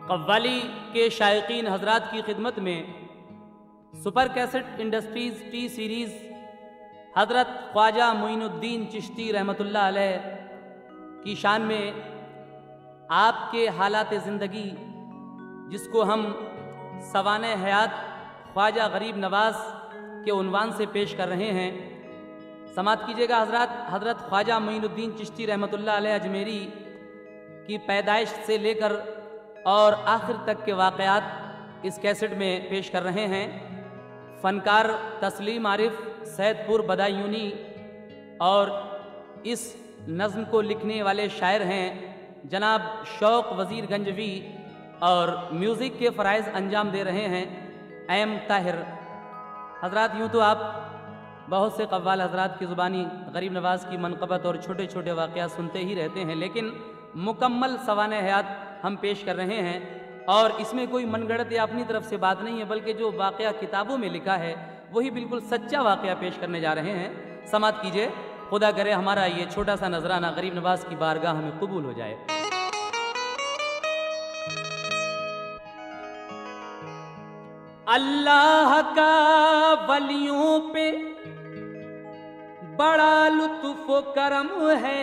कव्वाली के शायकीन हजरात की खिदमत में super cassette industries T series हजरत ख्वाजा मोइनुद्दीन चिश्ती रहमतुल्लाह अलैह की शान में आपके हालात ज़िंदगी, जिसको हम सवाने हयात ख्वाजा गरीब नवाज के उन्वान से पेश कर रहे हैं। समात कीजिएगा हजरत। हजरत ख्वाजा मोइनुद्दीन चिश्ती रहमतुल्लाह अलैह अजमेरी की पैदाइश से लेकर और आखिर तक के वाक़यात इस कैसेट में पेश कर रहे हैं। फ़नकार तस्लीम आरिफ सैदपुर बदायूनी और इस नज़्म को लिखने वाले शायर हैं जनाब शौक वज़ीर गंजवी और म्यूज़िक के फ़राइज़ अंजाम दे रहे हैं एम ताहिर। हजरात, यूँ तो आप बहुत से कव्वाल हजरात की ज़ुबानी गरीब नवाज की मनक़बत और छोटे छोटे वाक़यात सुनते ही रहते हैं, लेकिन मुकम्मल सवाने हयात हम पेश कर रहे हैं। और इसमें कोई मनगढ़ंत या अपनी तरफ से बात नहीं है, बल्कि जो वाक़या किताबों में लिखा है वही बिल्कुल सच्चा वाक़या पेश करने जा रहे हैं। समात कीजिए। खुदा करे हमारा ये छोटा सा नजराना गरीब नवाज की बारगाह में कबूल हो जाए। अल्लाह का वलियों पे बड़ा लुत्फ व करम है,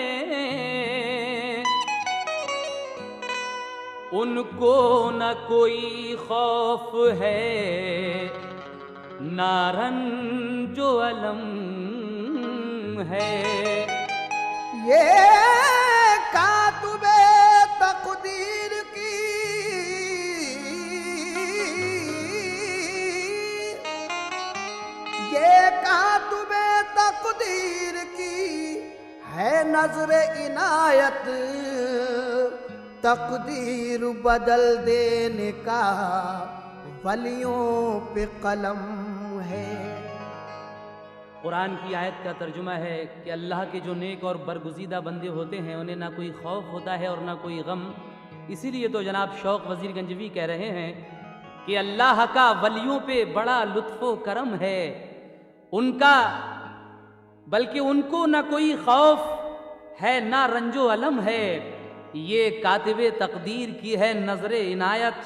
उनको न कोई खौफ है ना रंजो अलम है। ये कातुबे तकदीर की ये कातुबे तकदीर की है नजर इनायत, तकदीर बदल देने का वलियों पे कलम है। कुरान की आयत का तर्जुमा है कि अल्लाह के जो नेक और बरगुज़ीदा बंदे होते हैं उन्हें ना कोई खौफ होता है और ना कोई गम। इसीलिए तो जनाब शौक वज़ीर गंजवी कह रहे हैं कि अल्लाह का वलियों पे बड़ा लुत्फ़ो करम है, उनका बल्कि उनको ना कोई खौफ है ना रंजो अलम है। ये कातिबे तकदीर की है नजर इनायत,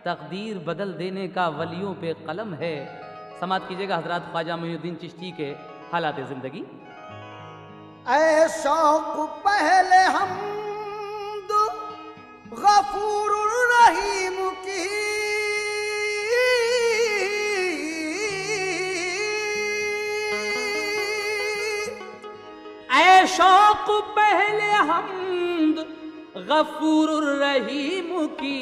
तकदीर बदल देने का वलियों पे कलम है। समात कीजिएगा हजरात ख्वाजा मोइनुद्दीन चिश्ती के हालात ज़िंदगी। ऐ शौक पहले हम्द गफूर रहीम की, ऐ शौक पहले हम्द गफूर रहीम की,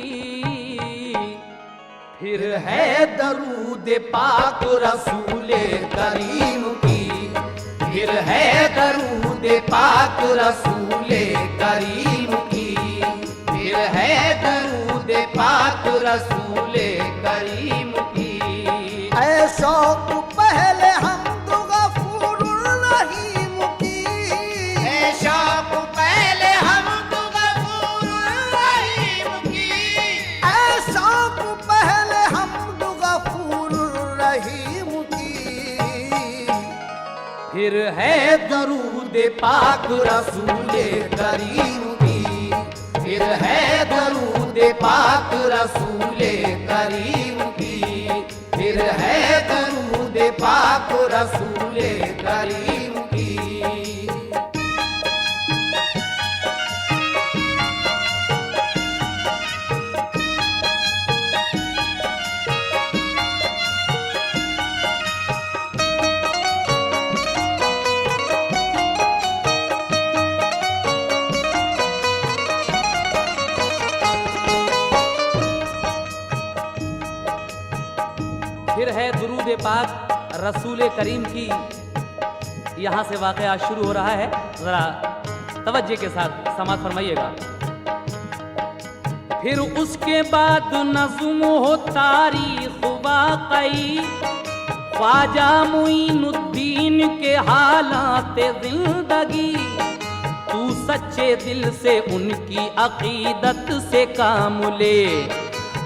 फिर है दरूद पाक रसूले करीम की, फिर है दरूद पाक रसूले करीम की, फिर है दरूद पाक रसूले करीम की। ऐ शौक पहले हम तो गफूर रहीम की, ऐ शौक पहले हम तो गफूर रहीम की, ऐ शौक पहले हम तो गफूर रहीम की, फिर है दरूद पाक रसूले करीम की, फिर है दरूद पाक रसूले करीम की, फिर है दरूद पाक रसूले करीम की। फिर है दुरूद पाक रसूल करीम की। यहाँ से वाक़या शुरू हो रहा है, ज़रा तवज्जो के साथ समात फरमाइएगा। फिर उसके बाद नज़्म हो तारीख़ वाक़ई, ख्वाजा मोइनुद्दीन के हालात ज़िंदगी। तू सच्चे दिल से उनकी अक़ीदत से काम ले,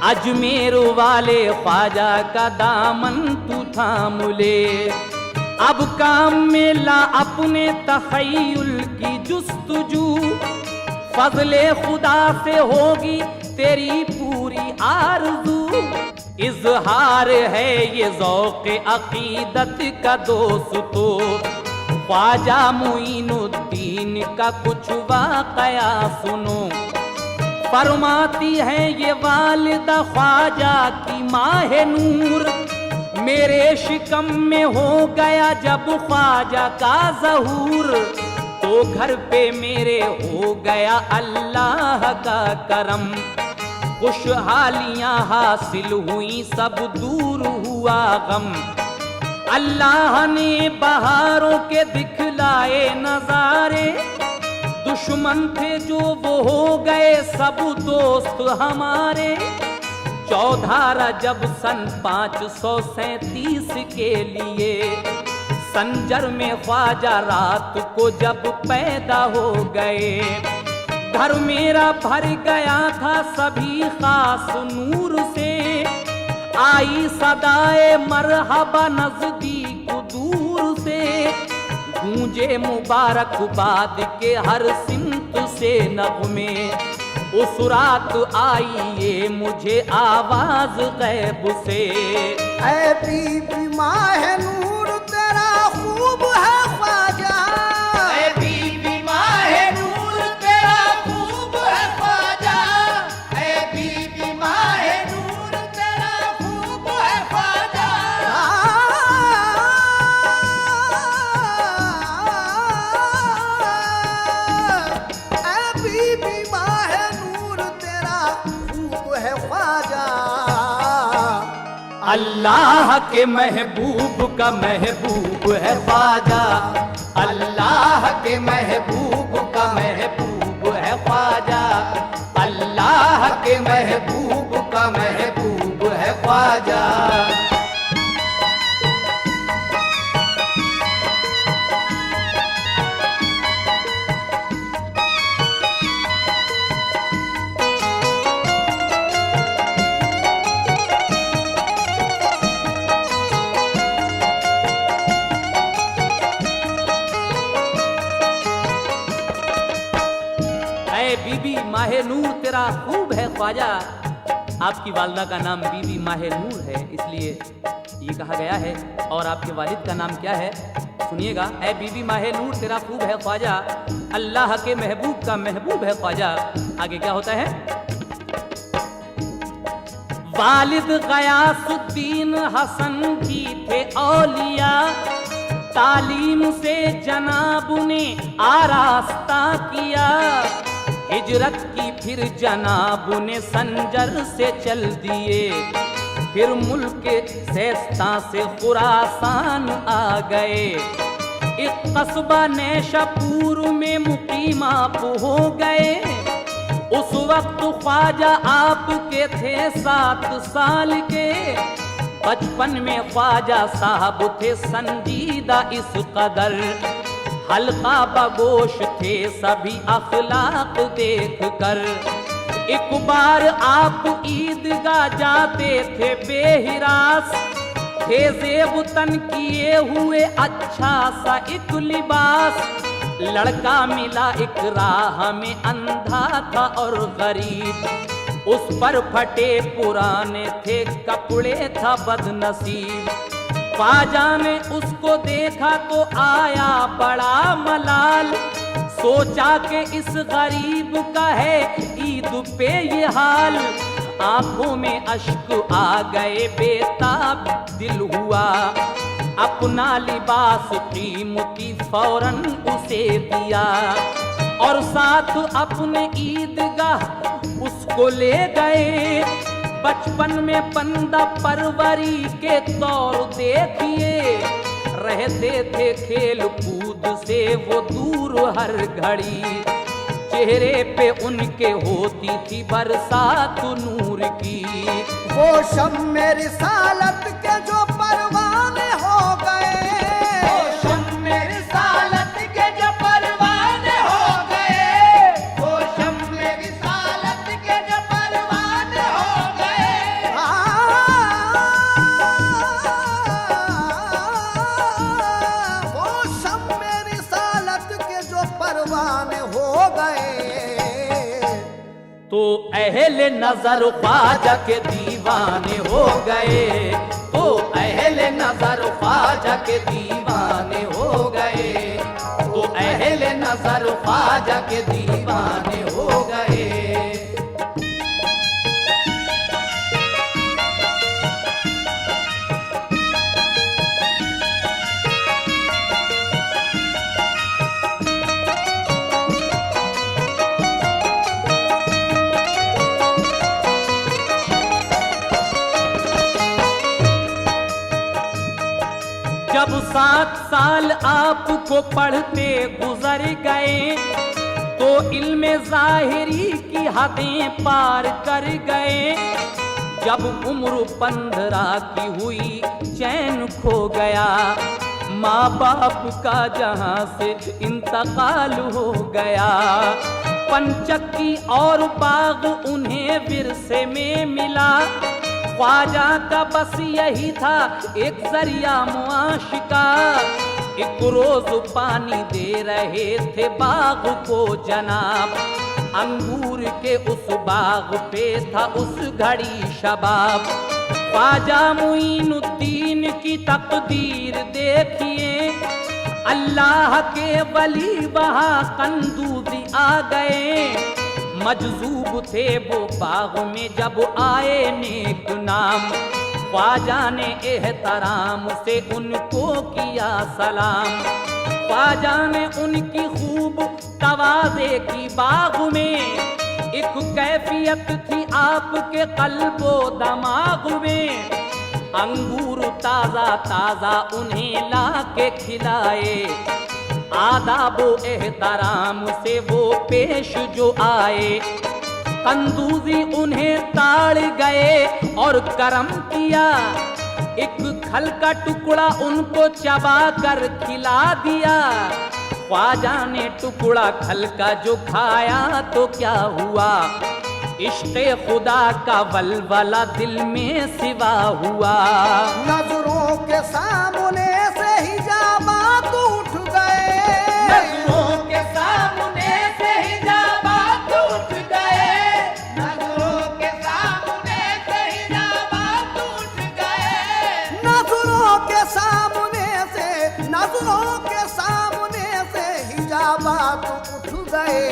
अजमेर वाले ख्वाजा का दामन तू थाम ले। अब काम में ला अपने तख़य्युल की जुस्तजू, फज़ले खुदा से होगी तेरी पूरी आरज़ू, इजहार है ये ज़ौक़ अक़ीदत का दोस्तो। ख्वाजा मुईनुद्दीन का कुछ वाक़या सुनो। फरमाती है ये वालिदा ख्वाजा की माहे नूर, मेरे शिकम में हो गया जब ख्वाजा का ज़हूर, तो घर पे मेरे हो गया अल्लाह का करम। खुशहालियाँ हासिल हुई सब दूर हुआ गम। अल्लाह ने बहारों के दिखलाए नजारे, दुश्मन थे जो वो हो गए सब दोस्त हमारे। 14 रजब सन 537 के लिए संजर में ख्वाजा रात को जब पैदा हो गए। घर मेरा भर गया था सभी खास नूर से, आई सदाए मरहबा नजदीक दूर से। गूंजे मुबारकबाद के हर सिमत से नग़्मे, उस रात आई ये मुझे आवाज गैब से। ऐ बीबी माहे नूर तेरा खूब है ख्वाजा, ऐ बीबी माहे नूर तेरा खूब है ख्वाजा, ऐ बीबी माहे नूर तेरा खूब है ख्वाजा। ऐ बीबी माहे नूर तेरा खूब है ख्वाजा। अल्लाह के महबूब का महबूब है ख्वाजा, अल्लाह के महबूब का महबूब है ख्वाजा, अल्लाह के महबूब का महबूब है ख्वाजा। बीबी माहे नूर तेरा खूब है ख्वाजा। आपकी वालिदा का नाम बीबी माहे नूर है, इसलिए ये कहा गया है। और आपके वालिद का नाम क्या है सुनिएगा। ऐ बीबी माहे नूर तेरा खूब है ख्वाजा, अल्लाह के महबूब का महबूब है ख्वाजा। आगे क्या होता है? वालिद गयासुद्दीन हसन जी थे औलिया, तालीम से जनाब ने आरास्ता किया। हिजरत की फिर जनाब ने संजर से चल दिए, फिर मुल्क सेस्ता से खुरासान आ गए। एक कस्बा नैशापुर में मुकीम आप हो गए। उस वक्त ख्वाजा आपके थे 7 साल के। बचपन में ख्वाजा साहब थे संजीदा इस कदर, हल्का बगोश थे सभी अखलाक देख कर। एक बार आप ईदगाह जाते थे बेहिरास, थे ज़ेब तन किए हुए अच्छा सा एक लिबास। लड़का मिला एक राह में अंधा था और गरीब, उस पर फटे पुराने थे कपड़े था बदनसीब। ख्वाजा ने उसको देखा तो आया बड़ा मलाल, सोचा कि इस गरीब का है ईद पे ये हाल। आंखों में अश्क आ गए बेताब दिल हुआ, अपना लिबास कीमती फौरन उसे दिया। और साथ अपने ईदगाह उसको ले गए। बचपन में बंदा परवरी के तौर देखिए, रहते थे खेल कूद से वो दूर हर घड़ी। चेहरे पे उनके होती थी बरसात नूर की। वो शम्मे रिसालत के जो परवाने हो गए, वो शम्मे रिसालत के जो परवाने हो गए, वो शम्मे रिसालत के जो परवाने हो गए। वो शम्मे रिसालत के जो परवाने हो गए। तो अहले नजर ख्वाजा के दीवाने हो गए, तो अहले नजर ख्वाजा के दीवाने हो गए, तो अहले नजर ख्वाजा के दीवाने हो गए। जब 7 साल आपको पढ़ते गुजर गए, तो इल्म ज़ाहिरी की हदें पार कर गए। जब उम्र 15 की हुई चैन खो गया, माँ बाप का जहाँ से इंतकाल हो गया। पंचक्की और बाग उन्हें विरसे में मिला, ख्वाजा का बस यही था एक जरिया मुआश का। एक रोज पानी दे रहे थे बाग को जनाब, अंगूर के उस बाग पे था उस घड़ी शबाब। ख्वाजा मुईनुद्दीन की तकदीर देखिए, अल्लाह के वली वहाँ कंदूजी आ गए। मजजूब थे वो बाग में जब आए नेक नाम, ख्वाजा ने एहतराम से उनको किया सलाम। ख्वाजा ने उनकी खूब तवाज़े की बाग में, एक कैफियत थी आपके कल्बो दमाग में। अंगूर ताज़ा ताज़ा उन्हें ला के खिलाए, आदाबो एहतराम से वो पेश जो आए। कंदूजी उन्हें ताड़ गए और करम किया, एक खल का टुकड़ा उनको चबा कर खिला दिया। ख्वाजा ने टुकड़ा खल का जो खाया तो क्या हुआ, इश्क़े खुदा का वलवला दिल में सिवा हुआ। नजरों के सामने से हिजाबात उठ गए, नजरों के सामने से हिजाबात उठ गए, नजरों के सामने से हिजाबात उठ गए, नजरों के सामने से, नजरों के सामने से हिजाबात उठ गए।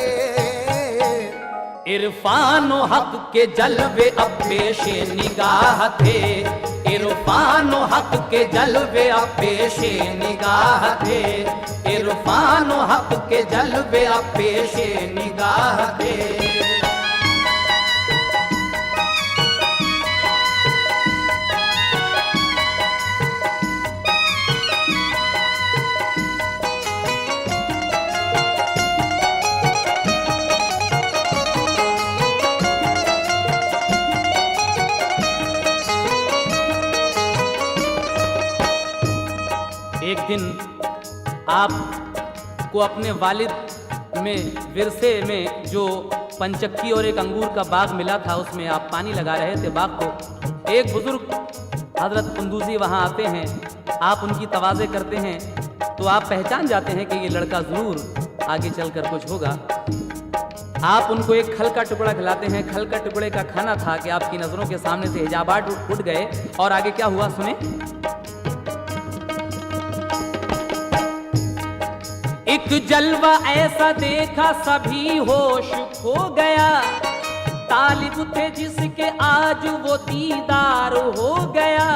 इरफान हक के जलवे अब पेशे निगाह थे, इरफान हक के जलवे अब पेशे निगाह थे, इरफान हक के जलवे अब पेशे निगाह थे। एक दिन आपको अपने वालिद में विरसे में जो पंचक्की और एक अंगूर का बाग मिला था, उसमें आप पानी लगा रहे थे बाग को। एक बुजुर्ग हजरत कुंदूजी वहाँ आते हैं, आप उनकी तवाज़े करते हैं, तो आप पहचान जाते हैं कि ये लड़का ज़रूर आगे चलकर कुछ होगा। आप उनको एक खल का टुकड़ा खिलाते हैं। खल का टुकड़े का खाना था कि आपकी नज़रों के सामने से हिजाबात उठ गए। और आगे क्या हुआ सुने। एक जलवा ऐसा देखा सभी होश खो गया, तालिब थे जिसके आज वो दीदार हो गया।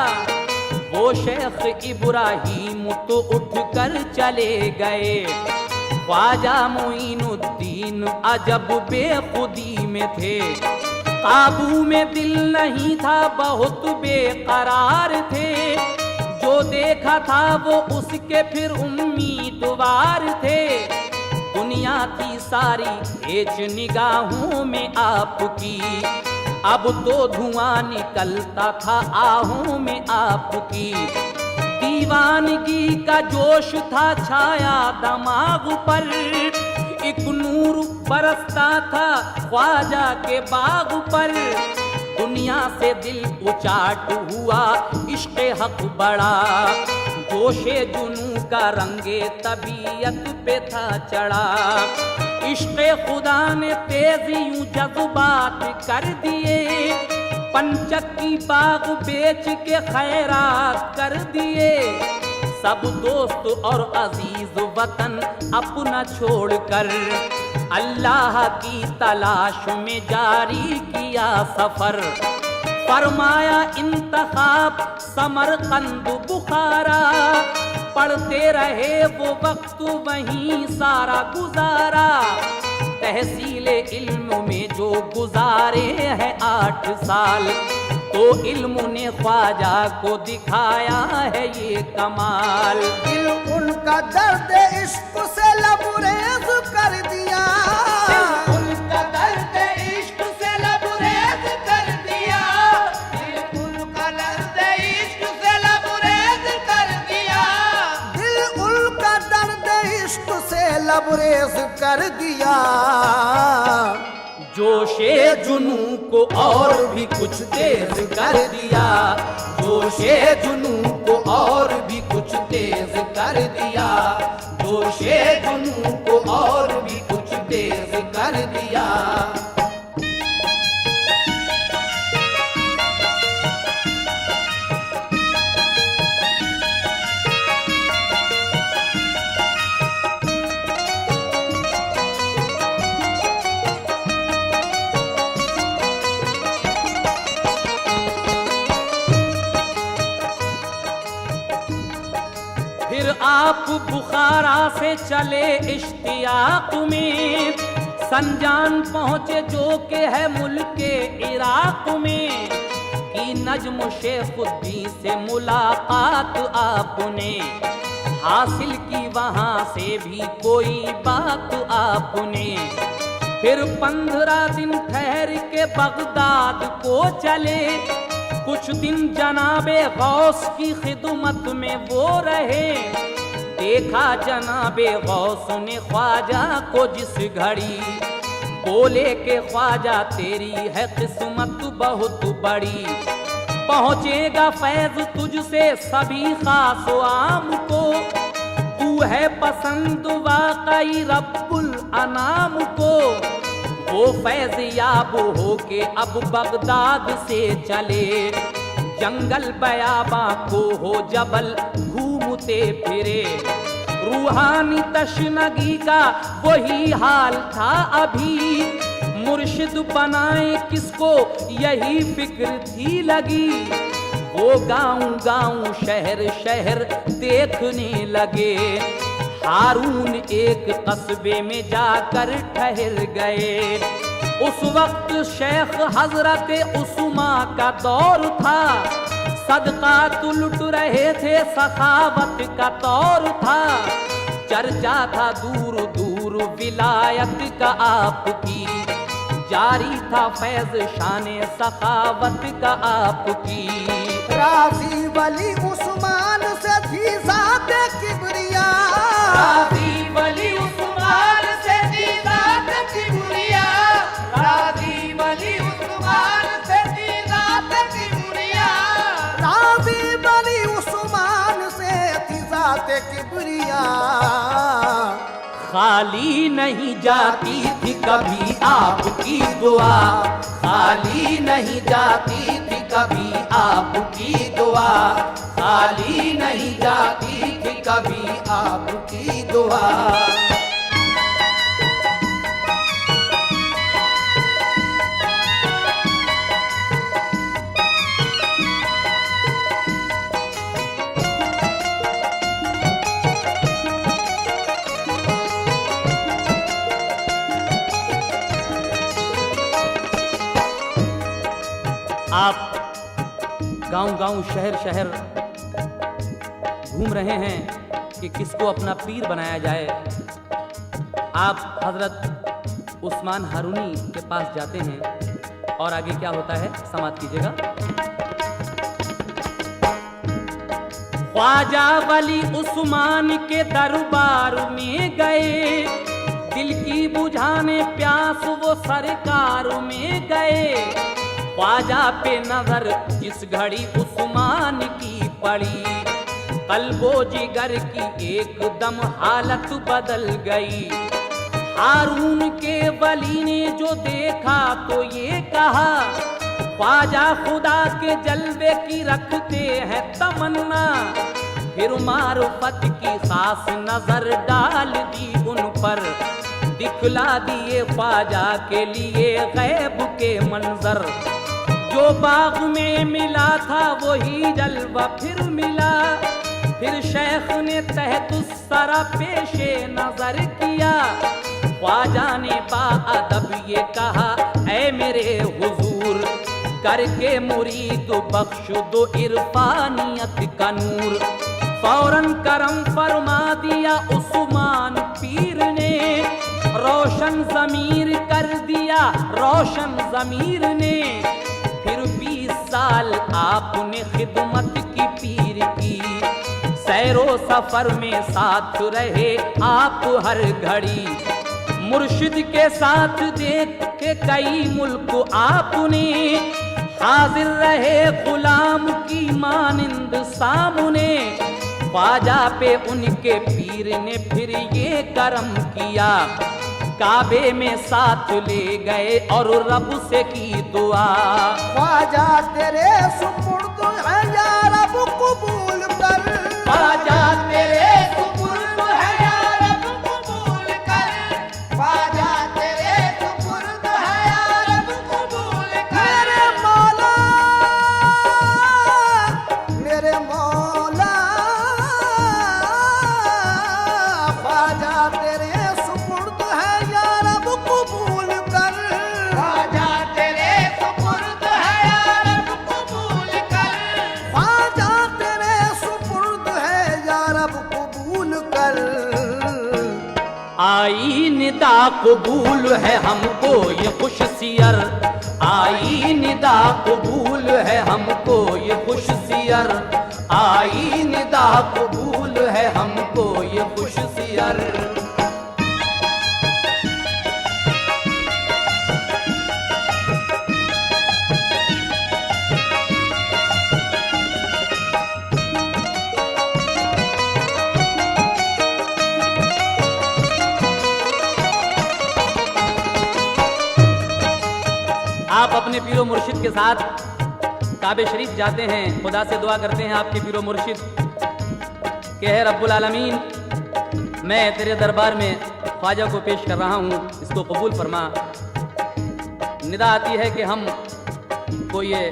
वो शेख इब्राहीम तो उठकर चले गए, ख्वाजा मुईनुद्दीन अजब बेखुदी में थे। काबू में दिल नहीं था, बहुत बेकरार थे। जो देखा था वो उसके फिर उम्मीदवार थे। दुनिया थी सारी हेच निगाहों में आपकी, अब तो धुआं निकलता था आहों में आपकी। दीवानगी का जोश था छाया दिमाग पर, एक नूर बरसता था ख्वाजा के बाग पर। दुनिया से दिल उचाट हुआ, इश्क़े हक बड़ा, जोशे जुनू उनका रंगे तबीयत पे था चढ़ा। इश्क़े खुदा ने तेजी यूं जज्बात कर दिए, पंचक्की बाग बेच के खैरात कर दिए। सब दोस्त और अजीज वतन अपना छोड़कर अल्लाह की तलाश में जारी किया सफर। फरमाया इंतखाब समरकंद बुखारा, पढ़ते रहे वो वक्त वहीं सारा गुजारा। तहसीले इल्म में जो गुजारे हैं 8 साल, तो इल्म ने ख्वाजा को दिखाया है ये कमाल। दिल उनका दर्द इश्क से लबरेज कर दिया, उनका दर्द इश्क से लबरेज कर दिया, दिल उनका दर्द इश्क से लबरेज कर दिया, दिल उनका दर्द इश्क से लबरेज कर दिया। जोशे जुनू को और भी कुछ तेज कर दिया, जोशे जुनू को और भी कुछ तेज कर दिया, जोशे जुनू को और भी कुछ तेज कर दिया। फिर आप बुखारा से चले इश्तियाक में, संजान पहुँचे जो के है मुल्के इराक में। की नज्म शेखुद्दीन से मुलाकात आपने हासिल की, वहाँ से भी कोई बात आपने। फिर 15 दिन ठहर के बगदाद को चले, कुछ दिन जनाबे गौस की खिदमत में वो रहे। देखा जनाबे गौस ने ख्वाजा को जिस घड़ी, बोले के ख्वाजा तेरी है किस्मत बहुत बड़ी। पहुँचेगा फैज तुझसे सभी खास आम को, तू है पसंद वाकई रब्बुल अनाम को। वो फैज याब हो के अब बगदाद से चले, जंगल बयाबा को हो जबल घूमते फिरे। रूहानी तशनगी का वही हाल था अभी, मुर्शिद बनाए किसको यही फिक्र थी लगी। वो गाँव गाँव शहर शहर देखने लगे, हारून एक कस्बे में जाकर ठहर गए। उस वक्त शेख हजरत उस्मा का दौर था, सदकात लुट रहे थे, सखावत का तौर था। चर्चा था दूर दूर विलायत का आपकी, जारी था फैज शाने सखावत का आपकी। राजी वली उस्मान से थी ज़ाते किबरिया, राजी वली उस्मान से थी ज़ाते किबरिया, राजी वली उस्मान से थी ज़ाते किबरिया, राजी वली उस्मान से थी ज़ाते किबरिया। खाली नहीं जाती थी कभी आपकी दुआ, खाली नहीं जाती थी कभी आपकी दुआ, खाली नहीं जाती थी कभी आपकी दुआ। आप गांव-गांव शहर-शहर घूम रहे हैं कि किसको अपना पीर बनाया जाए। आप हजरत उस्मान हारूनी के पास जाते हैं और आगे क्या होता है समाप्त कीजिएगा। ख्वाजा वली उस्मान के दरबार में गए, दिल की बुझाने प्यास वो सरकार में गए। ख्वाजा पे नजर जिस घड़ी उस्मान की पड़ी, कल्बो जिगर की एकदम हालत बदल गई। हारून के वली ने जो देखा तो ये कहा, ख्वाजा खुदा के जलवे की रखते हैं तमन्ना। फिर मारुफत की खास नजर डाल दी उन पर, दिखला दिए ख्वाजा के लिए गैब के मंजर। जो बाग में मिला था वही जलवा फिर मिला। फिर शेख ने तहतुस सरा पेशे नजर किया। ख्वाजा ने बाअदब ये कहा, ऐ मेरे हुजूर, करके मुरीद बख्श दो इरफानियत का नूर। फौरन करम फरमा दिया उस्मान पीर ने, रोशन ज़मीर कर दिया रोशन ज़मीर ने। फिर 20 साल आपने खिदमत की पीर की, सैरो सफर में साथ रहे आप हर घड़ी। मुर्शिद के साथ देख के कई मुल्क आपने, हाजिर रहे गुलाम की मानिंद सामने। ख्वाजा पे उनके पीर ने फिर ये करम किया, काबे में साथ ले गए और रब से की दुआ। ख्वाजा तेरे सुपुर्द है या रब कबूल कर। ख्वाजा तेरे सुपुर्द है या रब कबूल कर। ख्वाजा तेरे सुपुर्द है या रब कबूल कर। मेरे मौला ख्वाजा तेरे सुपुर्द है या रब कबूल कर। ख्वाजा तेरे सुपुर्द है या रब कबूल कर। ख्वाजा तेरे सुपुर्द है या रब कबूल कर। आई निदा कबूल है हमको ये खुश सियर, आई निदा कबूल है हमको ये खुश सियर, आई निदा कबूल है हमको ये खुश सियर। आप अपने पीरो मुर्शिद के साथ काबे शरीफ जाते हैं, खुदा से दुआ करते हैं आपके पीरो मुर्शिद के है रब्बुल आलमीन, मैं तेरे दरबार में ख्वाजा को पेश कर रहा हूँ, इसको कबूल फरमा। निदा आती है कि हम को ये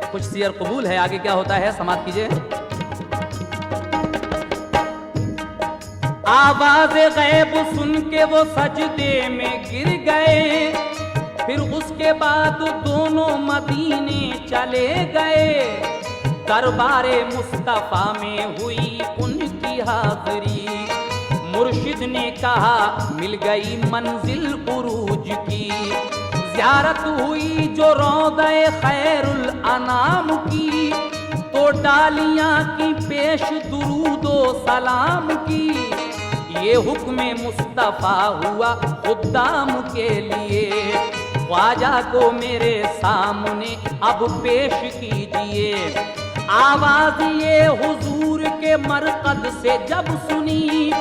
कुछ सियर कबूल है। आगे क्या होता है समाप्त कीजिए। आवाज गैब सुन के वो सजदे में गिर गए, फिर उसके बाद दोनों मदीने चले गए। दरबारे मुस्तफा में हुई उनकी हाजिरी, मुर्शिद ने कहा मिल गई मंजिल उरूज की। ज़ियारत हुई जो रौज़े खैरुल अनाम की, तो डालियां की पेश दुरूदो सलाम की। ये हुक्म मुस्तफा हुआ खुद्दाम के लिए, ख्वाजा को मेरे सामने अब पेश कीजिए। आवाज ये हुजूर के मरकद से जब सुनी,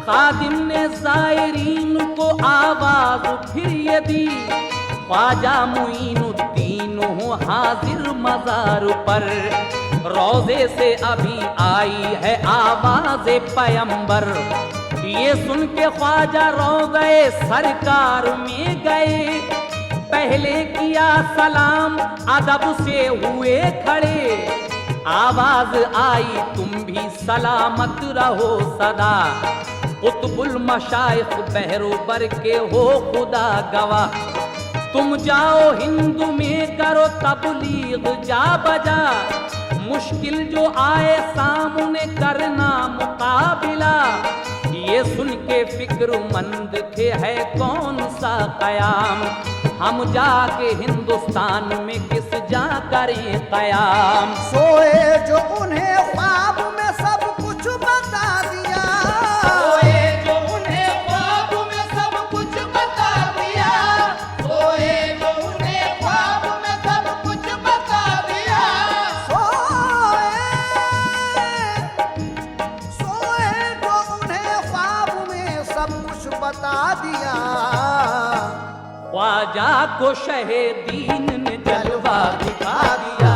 खादिम ने ज़ायरीन को आवाज फिर ये दी। ख्वाजा मुईनुद्दीन हो हाजिर मज़ार पर, रोज़े से अभी आई है आवाज़ पैगंबर। ये सुन के ख्वाजा रोज़े सरकार में गए, पहले किया सलाम अदब से हुए खड़े। आवाज आई तुम भी सलामत रहो सदा, कुतुबुल मशाइख बहरोबर के हो खुदा गवाह। तुम जाओ हिंद में करो तबलीग जा बजा, मुश्किल जो आए सामने करना मुकाबिला। ये सुन के फिक्रमंद थे है कौन सा कयाम, हम जाके हिंदुस्तान में किस जा करें कयाम। सोए जो उन्हें ख्वाब में सब कुछ बता दिया, सोए जो उन्हें ख्वाब में सब कुछ बता दिया। सोए जो उन्हें ख्वाब में सब कुछ बता दिया। सोए बता दिया। ख्वाजा को शहे दीन ने जलवा दिखा दिया,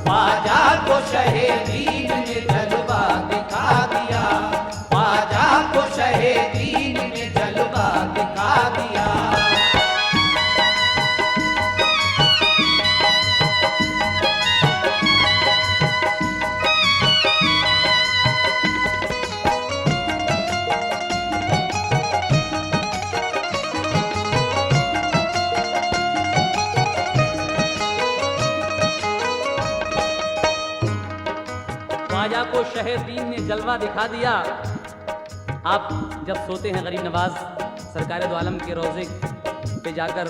ख्वाजा को शहे दीन ने जलवा दिखा दिया, ख्वाजा को शहे दीन ने जलवा दिखा दिया। ख्वाजा को शहे दीन ने जलवा दिखा दिया। आप जब सोते हैं गरीब नवाज सरकार दो आलम के रोज़े पे जाकर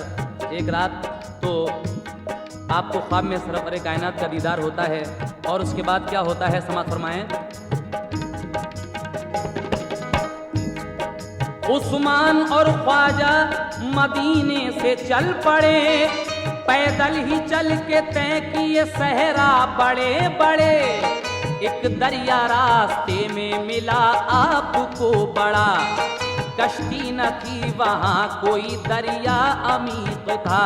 एक रात, तो आपको ख्वाब में सरवर कायनात का दीदार होता है, और उसके बाद क्या होता है समाअत फरमाएं। उस्मान और ख्वाजा मदीने से चल पड़े, पैदल ही चल के तय किए सहरा बड़े बड़े। एक दरिया रास्ते में मिला आपको बड़ा, कश्ती न थी वहां कोई दरिया अमीक था।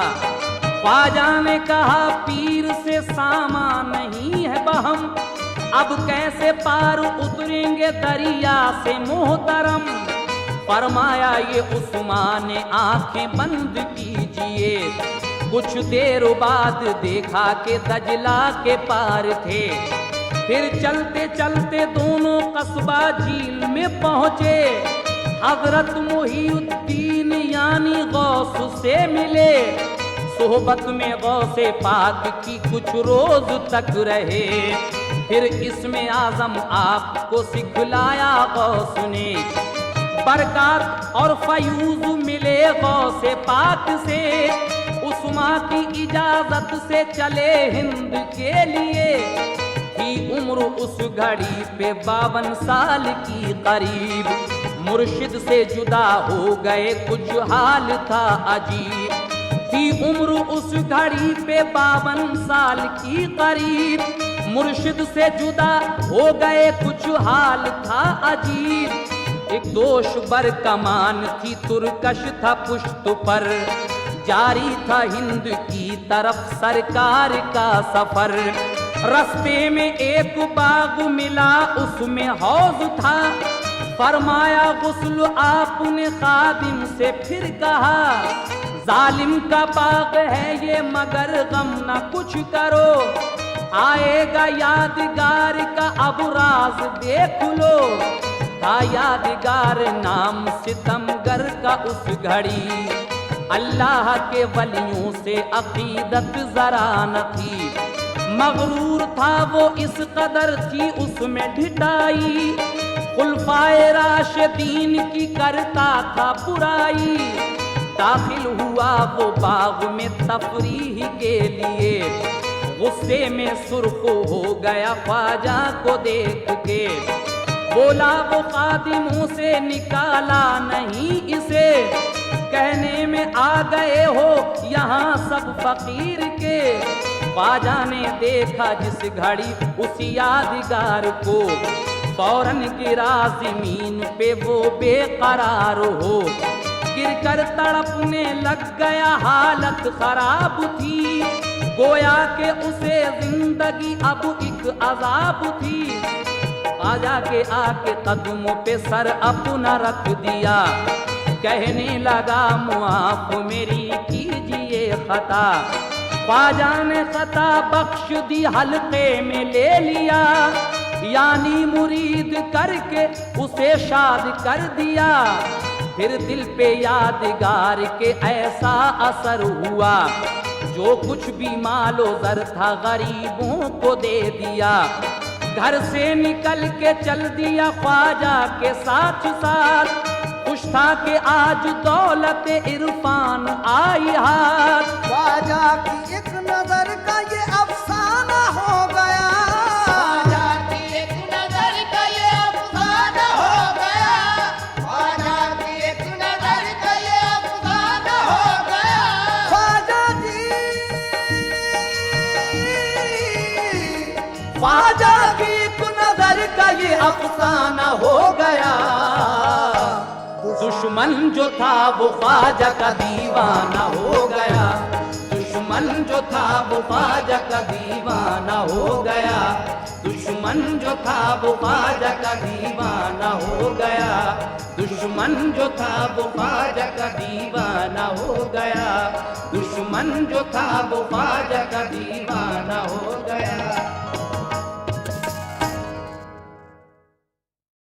ख्वाजा ने कहा पीर से सामान नहीं है बहम, अब कैसे पार उतरेंगे दरिया से मोहतरम। फरमाया ये उस्मान ने आंखें बंद कीजिए, कुछ देर बाद देखा कि दजला के पार थे। फिर चलते चलते दोनों कस्बा झील में पहुंचे, हजरत मुहीउद्दीन यानी गौस से मिले। सोहबत में गौसे पाक की कुछ रोज तक रहे, फिर इसमें आजम आपको सिखलाया गौस ने। बरकत और फयूज मिले गौसे पाक से, उस्मा की इजाजत से चले हिंद के लिए। की उम्र उस घड़ी पे 52 साल की करीब, मुर्शिद से जुदा हो गए कुछ हाल था अजीब। की उम्र उस घड़ी पे 52 साल की करीब, मुर्शिद से जुदा हो गए कुछ हाल था अजीब। एक दोष बर कमान थी तुरकश था पुश्त पर, जारी था हिंद की तरफ सरकार का सफर। रास्ते में एक बाग मिला उसमें हौज था, फरमाया गुस्ल आपने खादिम से फिर कहा। जालिम का बाग है ये मगर गम न कुछ करो, आएगा यादगार का अब राज देख लो। था यादगार नाम सितमगर का उस घड़ी, अल्लाह के वलियों से अकीदत जरा न थी। मगरूर था वो इस कदर थी उसमें ढिठाई, खुलफाए राशिदीन की करता था बुराई। दाखिल हुआ वो बाग में तफरीह के लिए, गुस्से में सुर्ख हो गया ख्वाजा को देख के। बोला वो खादिमों से निकाला नहीं इसे, कहने में आ गए हो यहाँ सब फकीर के। ख्वाजा ने देखा जिस घड़ी उस यादगार को, फौरन गिरा जमीन पे वो बेकरार हो। गिरकर तड़पने लग गया, हालत खराब थी, गोया के उसे जिंदगी अब एक अजाब थी। ख्वाजा के आके कदमों पे सर अपना रख दिया, कहने लगा मुआफ मेरी कीजिए खता। ख्वाजा ने खता बख्श दी, हल्के में ले लिया, यानी मुरीद करके उसे शाद कर दिया। फिर दिल पे यादगार के ऐसा असर हुआ, जो कुछ भी मालो जर था गरीबों को दे दिया। घर से निकल के चल दिया ख्वाजा के साथ साथ, खुश था कि आज दौलत इरफान आई हाथ। ख्वाजा की एक नजर का ये अफसाना हो गया, ख्वाजा की एक नजर का ये अफसाना हो गया, ख्वाजा की एक नजर का ये अफसाना हो गया। ख्वाजा जी, ख्वाजा की एक नजर का ये अफसाना हो गया। दुश्मन जो था वो ख्वाजा का दीवाना हो गया, दुश्मन जो था वो ख्वाजा का दीवाना हो गया, दुश्मन जो था वो ख्वाजा का दीवाना हो गया, दुश्मन जो था वो ख्वाजा का दीवाना हो गया, दुश्मन जो था वो ख्वाजा का दीवाना हो गया।